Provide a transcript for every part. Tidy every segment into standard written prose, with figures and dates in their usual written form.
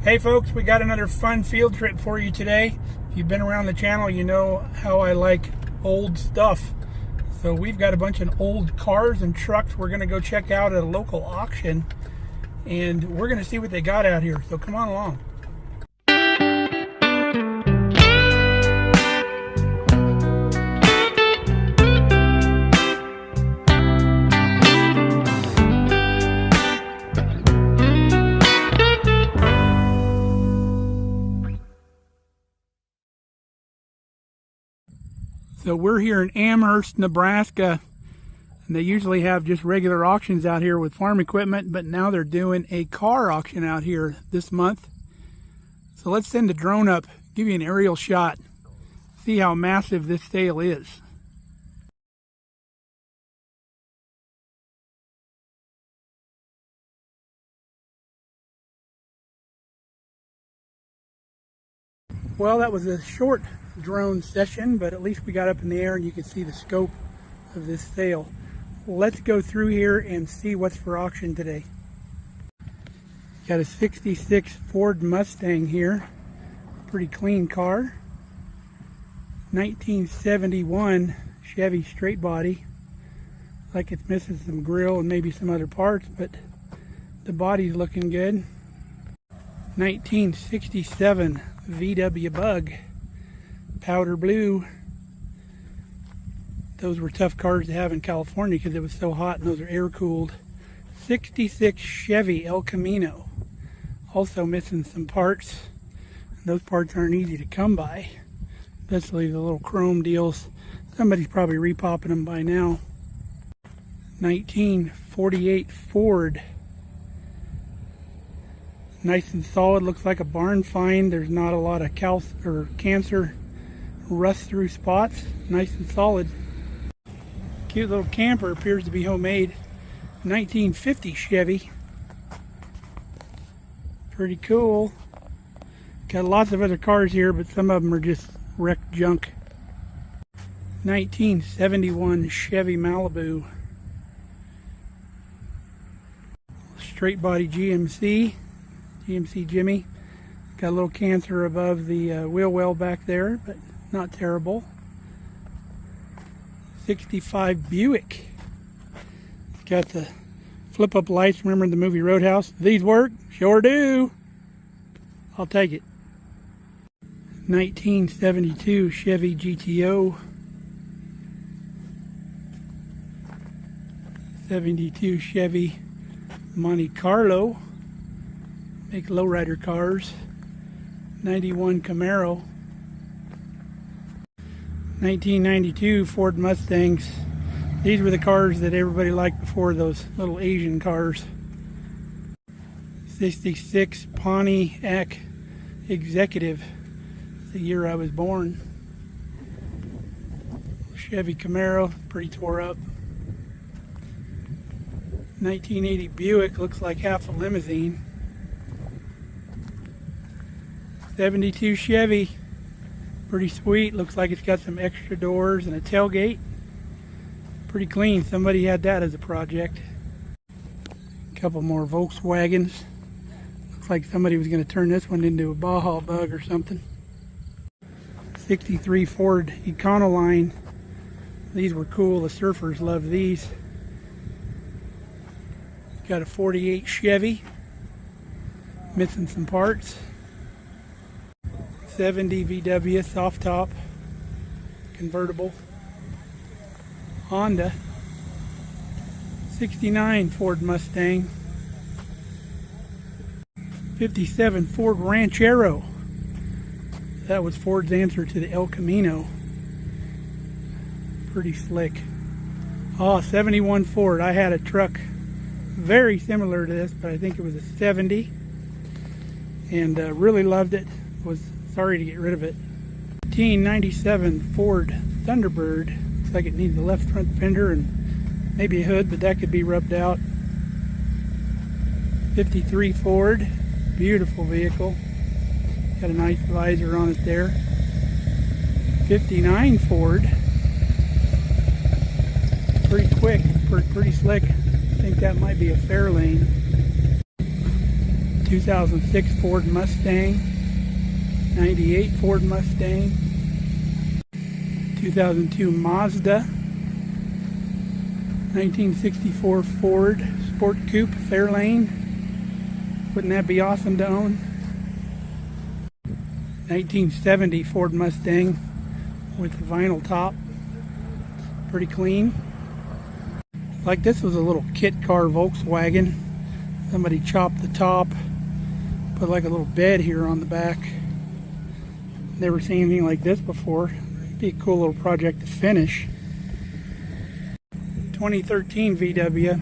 Hey folks, we got another fun field trip for you today. If you've been around the channel, you know how I like old stuff. So we've got a bunch of old cars and trucks we're going to go check out at a local auction. And we're going to see what they got out here. So come on along. So we're here in Amherst, Nebraska, and they usually have just regular auctions out here with farm equipment, but now they're doing a car auction out here this month. So let's send the drone up, give you an aerial shot, see how massive this sale is. Well, that was a short drone session, but at least we got up in the air and you can see the scope of this sale. Let's go through here and see what's for auction today. Got a 66 Ford Mustang here, pretty clean car. 1971 Chevy straight body, like it's missing some grill and maybe some other parts, but the body's looking good. 1967 VW Bug, powder blue. Those were tough cars to have in California because it was so hot, and those are air cooled. 66 Chevy El Camino, also missing some parts. Those parts aren't easy to come by, especially the little chrome deals. Somebody's probably repopping them by now. 1948 Ford, nice and solid, looks like a barn find. There's not a lot of cancer rust through spots, nice and solid. Cute little camper, appears to be homemade. 1950 Chevy, pretty cool. Got lots of other cars here, but some of them are just wrecked junk. 1971 Chevy Malibu, straight body GMC Jimmy. Got a little cancer above the wheel well back there, but not terrible. 65 Buick. Got the flip up lights. Remember the movie Roadhouse? These work? Sure do. I'll take it. 1972 Chevy GTO. 72 Chevy Monte Carlo. Make lowrider cars. 91 Camaro. 1992 Ford Mustangs. These were the cars that everybody liked before, those little Asian cars. 66 Pontiac Executive, the year I was born. Chevy Camaro, pretty tore up. 1980 Buick, looks like half a limousine. 72 Chevy, pretty sweet, looks like it's got some extra doors and a tailgate. Pretty clean, somebody had that as a project. A couple more Volkswagens. Looks like somebody was going to turn this one into a Baja Bug or something. 63 Ford Econoline. These were cool, the surfers loved these. Got a 48 Chevy, missing some parts. 70 VW soft top convertible. Honda. 69 Ford Mustang. 57 Ford Ranchero. That was Ford's answer to the El Camino. Pretty slick. Oh, 71 Ford. I had a truck very similar to this, but I think it was a 70, and really loved it. Was sorry to get rid of it. 1997 Ford Thunderbird. Looks like it needs a left front fender and maybe a hood, but that could be rubbed out. 53 Ford, beautiful vehicle. Got a nice visor on it there. 59 Ford, pretty quick, pretty slick. I think that might be a Fairlane. 2006 Ford Mustang, 98 Ford Mustang, 2002 Mazda, 1964 Ford Sport Coupe Fairlane. Wouldn't that be awesome to own? 1970 Ford Mustang with the vinyl top. Pretty clean. Like this was a little kit car Volkswagen. Somebody chopped the top, put like a little bed here on the back. Never seen anything like this before. Be a cool little project to finish. 2013 VW.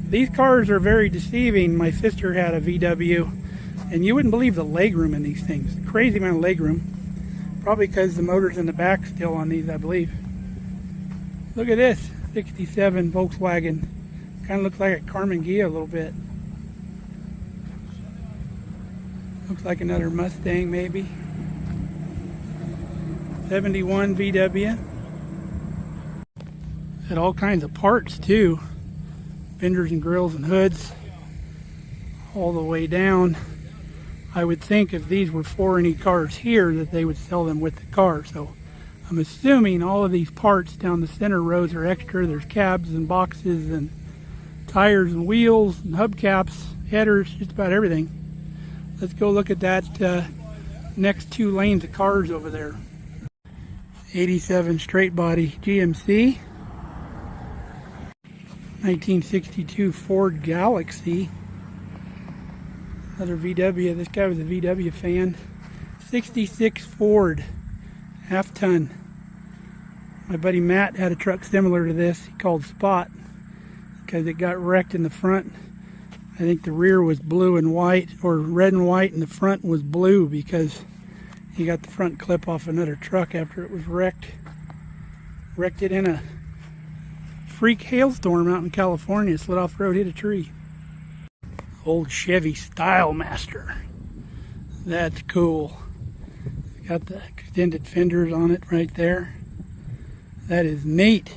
These cars are very deceiving. My sister had a VW, and you wouldn't believe the legroom in these things. Crazy amount of legroom. Probably because the motor's in the back still on these, I believe. Look at this 67 Volkswagen. Kind of looks like a Carmen Ghia a little bit. Looks like another Mustang maybe. 71 VW. Had all kinds of parts too. Fenders and grills and hoods all the way down. I would think if these were foreign cars here that they would sell them with the car. So I'm assuming all of these parts down the center rows are extra. There's cabs and boxes and tires and wheels and hubcaps, headers, just about everything. Let's go look at that next 2 lanes of cars over there. 87 straight body GMC. 1962 Ford Galaxy. Another VW. This guy was a VW fan. 66 Ford half ton. My buddy Matt had a truck similar to this. He called Spot because it got wrecked in the front. I think the rear was blue and white, or red and white, and the front was blue because he got the front clip off another truck after it was wrecked. Wrecked it in a freak hailstorm out in California. Slid off the road, hit a tree. Old Chevy Style Master. That's cool. Got the extended fenders on it right there. That is neat.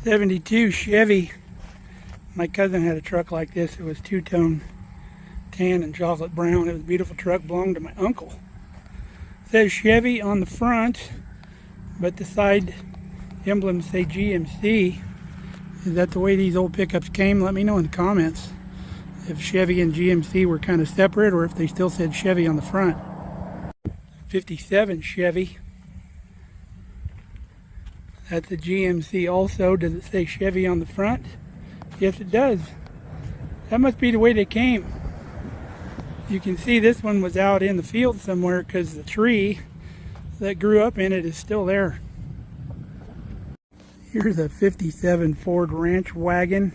72 Chevy. My cousin had a truck like this. It was two-tone tan and chocolate brown. It was a beautiful truck, belonged to my uncle. It says Chevy on the front, but the side emblems say GMC. Is that the way these old pickups came? Let me know in the comments if Chevy and GMC were kind of separate or if they still said Chevy on the front. 57 Chevy. That's a GMC also. Does it say Chevy on the front? Yes, it does. That must be the way they came. You can see this one was out in the field somewhere because the tree that grew up in it is still there. Here's a 57 Ford Ranch wagon.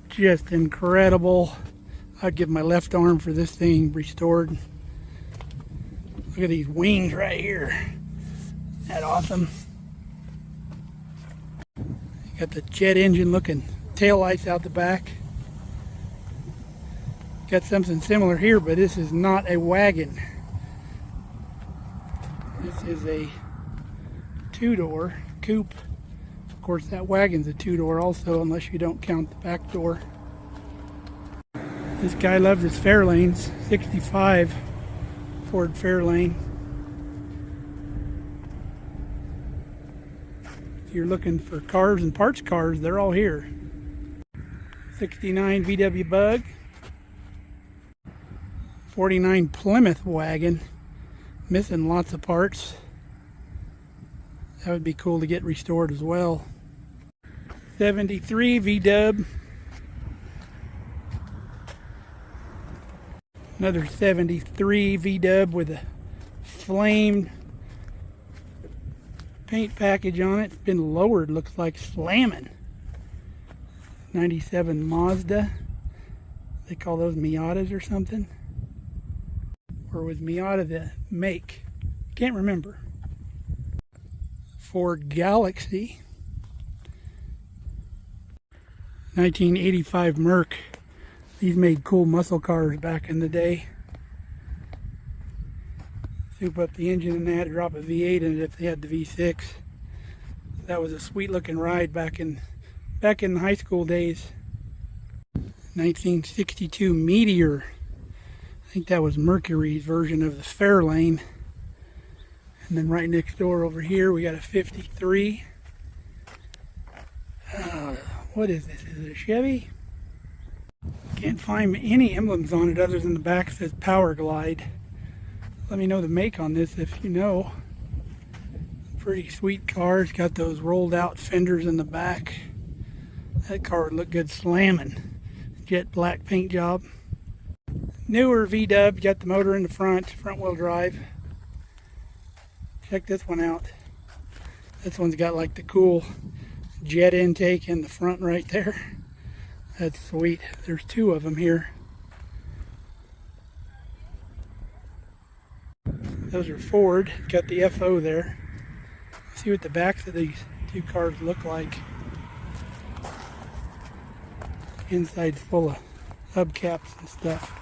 Just incredible. I'd give my left arm for this thing restored. Look at these wings right here. Isn't that awesome? Got the jet engine looking tail lights out the back. Got something similar here, but this is not a wagon. This is a 2-door coupe. Of course, that wagon's a 2-door also, unless you don't count the back door. This guy loves his Fairlanes. 65 Ford Fairlane. If you're looking for cars and parts cars, they're all here. 69 VW Bug. 49 Plymouth wagon. Missing lots of parts. That would be cool to get restored as well. 73 V-Dub. Another 73 V-Dub with a flamed paint package on it. It's been lowered, looks like slamming. 97 Mazda. They call those Miatas or something. Or was Miata the make? Can't remember. Ford Galaxy. 1985 Merc. These made cool muscle cars back in the day. Soup up the engine in that, drop a V8 in it if they had the V6. That was a sweet looking ride back in high school days. 1962 Meteor. I think that was Mercury's version of the Fairlane. And then right next door over here we got a 53. What is this? Is it a Chevy? Can't find any emblems on it other than the back says Power Glide. Let me know the make on this if you know. Pretty sweet car. It's got those rolled out fenders in the back. That car would look good slamming. Jet black paint job. Newer V-dub, got the motor in the front wheel drive. Check this one out. This one's got like the cool jet intake in the front right there. That's sweet. There's two of them here. Those are Ford. Got the FO there. Let's see what the backs of these two cars look like. Inside's full of hubcaps and stuff.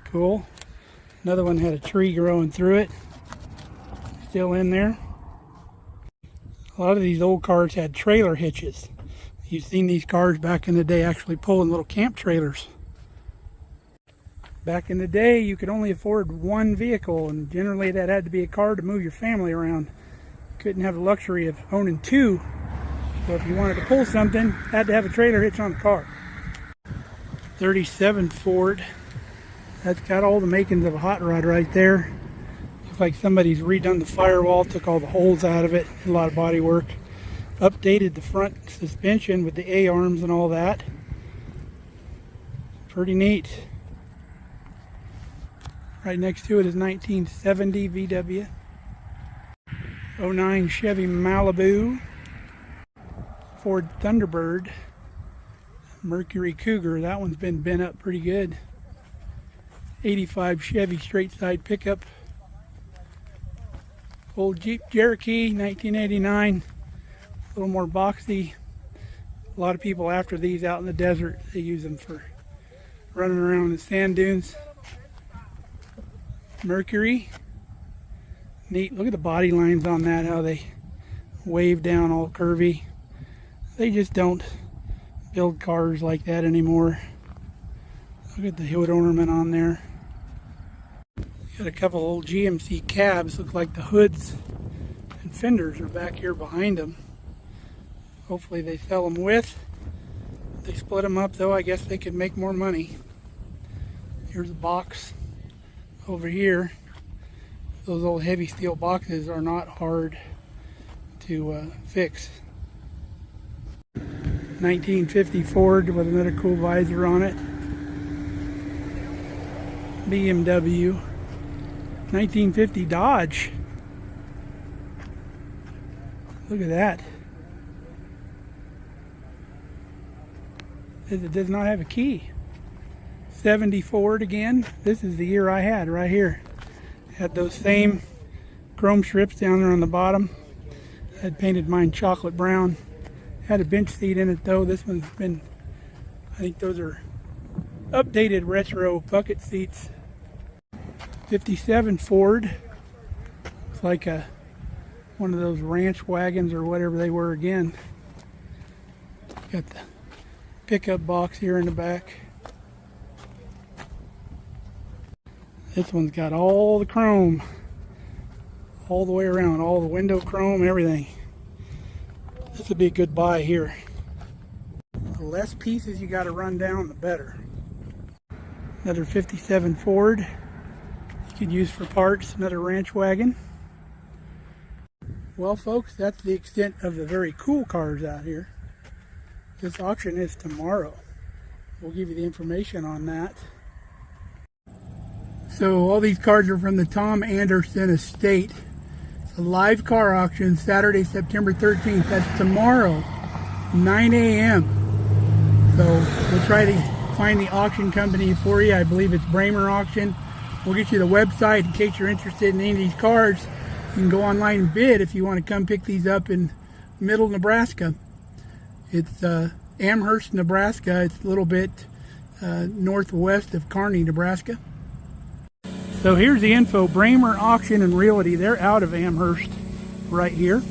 Cool. Another one had a tree growing through it. Still in there. A lot of these old cars had trailer hitches. You've seen these cars back in the day actually pulling little camp trailers. Back in the day, you could only afford one vehicle, and generally that had to be a car to move your family around. Couldn't have the luxury of owning two. So if you wanted to pull something, had to have a trailer hitch on the car. 37 Ford. That's got all the makings of a hot rod right there. Looks like somebody's redone the firewall, took all the holes out of it, did a lot of body work. Updated the front suspension with the A-arms and all that. Pretty neat. Right next to it is 1970 VW. 09 Chevy Malibu. Ford Thunderbird. Mercury Cougar, that one's been bent up pretty good. 85 Chevy straight side pickup. Old Jeep Cherokee, 1989. A little more boxy. A lot of people after these out in the desert, they use them for running around in the sand dunes. Mercury. Neat. Look at the body lines on that, how they wave down all curvy. They just don't build cars like that anymore. Look at the hood ornament on there. Got a couple old GMC cabs. Look like the hoods and fenders are back here behind them. Hopefully they sell them with. If they split them up though, I guess they could make more money. Here's a box over here. Those old heavy steel boxes are not hard to fix. 1950 Ford with another cool visor on it. BMW. 1950 Dodge. Look at that. It does not have a key. 70 Ford again. This is the year I had right here. Had those same chrome strips down there on the bottom. I had painted mine chocolate brown. Had a bench seat in it though. This one's been, I think those are updated retro bucket seats. 57 Ford. It's like one of those ranch wagons or whatever they were again. Got the pickup box here in the back. This one's got all the chrome all the way around, all the window chrome, everything. This would be a good buy here. The less pieces you got to run down, the better. Another 57 Ford you could use for parts, another ranch wagon. Well folks, that's the extent of the very cool cars out here. This auction is tomorrow. We'll give you the information on that. So all these cars are from the Tom Anderson estate. It's a live car auction Saturday, September 13th. That's tomorrow, 9 a.m. So we'll try to find the auction company for you. I believe it's Bramer Auction. We'll get you the website in case you're interested in any of these cars. You can go online and bid if you want to come pick these up in Middle Nebraska. It's Amherst, Nebraska. It's a little bit northwest of Kearney, Nebraska. So here's the info. Bramer Auction and Realty. They're out of Amherst right here.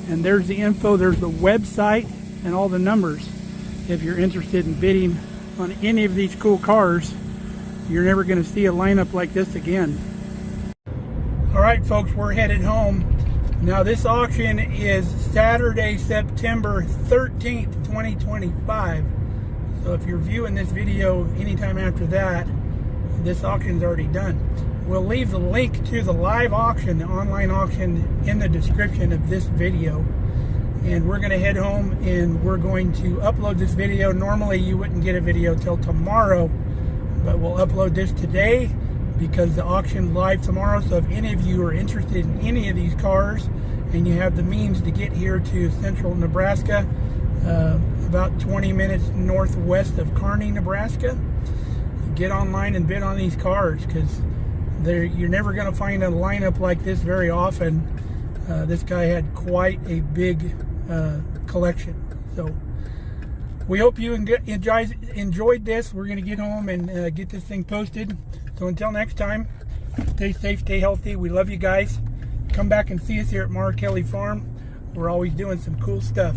And there's the info, there's the website and all the numbers. If you're interested in bidding on any of these cool cars, you're never going to see a lineup like this again. Alright folks, we're headed home. Now this auction is Saturday, September 13th, 2025. So if you're viewing this video anytime after that, this auction's already done. We'll leave the link to the live auction, the online auction, in the description of this video. And we're going to head home and we're going to upload this video. Normally you wouldn't get a video till tomorrow, but we'll upload this today because the auction's live tomorrow. So if any of you are interested in any of these cars and you have the means to get here to central Nebraska, about 20 minutes northwest of Kearney, Nebraska, get online and bid on these cars, because you're never going to find a lineup like this very often. This guy had quite a big collection. So we hope you enjoyed this. We're going to get home and get this thing posted. So until next time, stay safe, stay healthy. We love you guys. Come back and see us here at Markelly Farm. We're always doing some cool stuff.